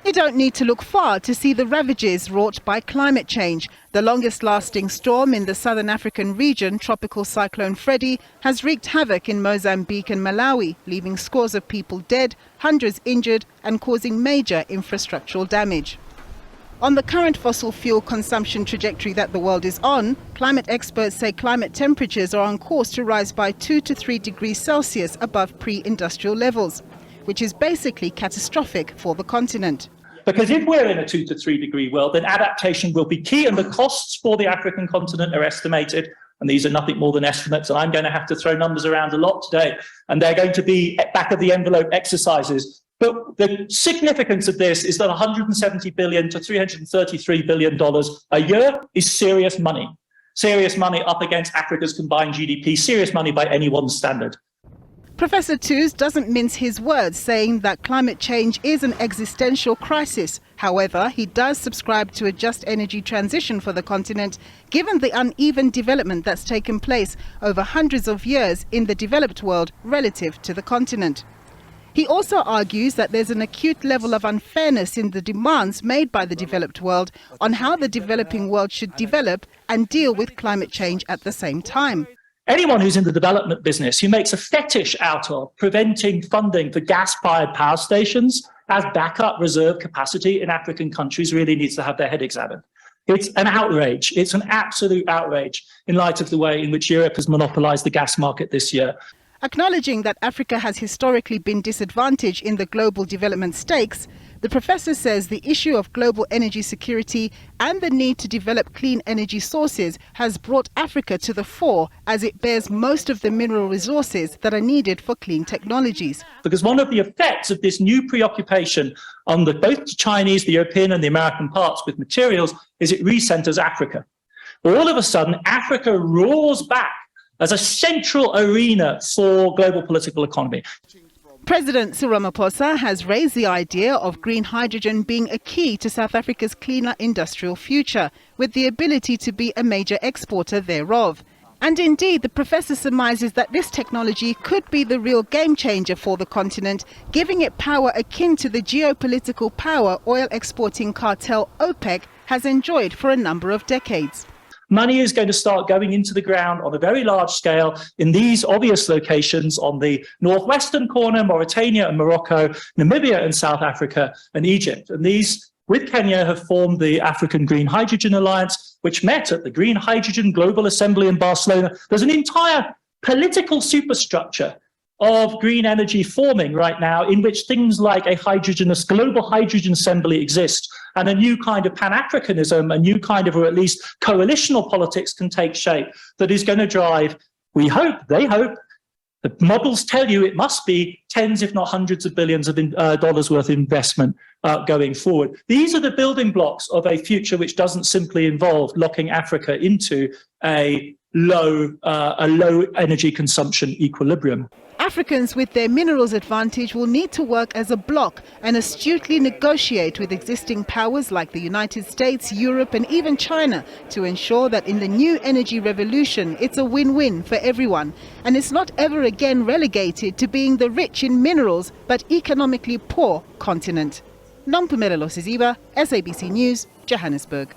You don't need to look far to see the ravages wrought by climate change. The longest-lasting storm in the southern African region, Tropical Cyclone Freddy, has wreaked havoc in Mozambique and Malawi, leaving scores of people dead, hundreds injured and causing major infrastructural damage. On the current fossil fuel consumption trajectory that the world is on, climate experts say climate temperatures are on course to rise by 2 to 3 degrees Celsius above pre-industrial levels, which is basically catastrophic for the continent. Because if we're in a 2 to 3 degree world, then adaptation will be key, and the costs for the African continent are estimated. And these are nothing more than estimates, and I'm going to have to throw numbers around a lot today, and they're going to be back of the envelope exercises. But the significance of this is that $170 billion to $333 billion a year is serious money. Serious money up against Africa's combined GDP, serious money by anyone's standard. Professor Tooze doesn't mince his words, saying that climate change is an existential crisis. However, he does subscribe to a just energy transition for the continent, given the uneven development that's taken place over hundreds of years in the developed world relative to the continent. He also argues that there's an acute level of unfairness in the demands made by the developed world on how the developing world should develop and deal with climate change at the same time. Anyone who's in the development business who makes a fetish out of preventing funding for gas-fired power stations as backup reserve capacity in African countries really needs to have their head examined. It's an outrage. It's an absolute outrage in light of the way in which Europe has monopolized the gas market this year. Acknowledging that Africa has historically been disadvantaged in the global development stakes, the professor says the issue of global energy security and the need to develop clean energy sources has brought Africa to the fore, as it bears most of the mineral resources that are needed for clean technologies. Because one of the effects of this new preoccupation on both the Chinese, the European and the American parts with materials is it recenters Africa. All of a sudden, Africa roars back as a central arena for global political economy. President Cyril Ramaphosa has raised the idea of green hydrogen being a key to South Africa's cleaner industrial future, with the ability to be a major exporter thereof. And indeed, the professor surmises that this technology could be the real game changer for the continent, giving it power akin to the geopolitical power oil exporting cartel OPEC has enjoyed for a number of decades. Money is going to start going into the ground on a very large scale in these obvious locations on the northwestern corner, Mauritania and Morocco, Namibia and South Africa and Egypt. And these, with Kenya, have formed the African Green Hydrogen Alliance, which met at the Green Hydrogen Global Assembly in Barcelona. There's an entire political superstructure of green energy forming right now, in which things like a global hydrogen assembly exist, and a new kind of Pan-Africanism, a new kind of, or at least coalitional politics can take shape that is going to drive, we hope, they hope, the models tell you it must be tens, if not hundreds of billions of dollars worth of investment going forward. These are the building blocks of a future which doesn't simply involve locking Africa into a low energy consumption equilibrium. Africans with their minerals advantage will need to work as a bloc and astutely negotiate with existing powers like the United States, Europe and even China to ensure that in the new energy revolution it's a win-win for everyone, and it's not ever again relegated to being the rich in minerals but economically poor continent. Nompumelelo, Siziba, SABC News, Johannesburg.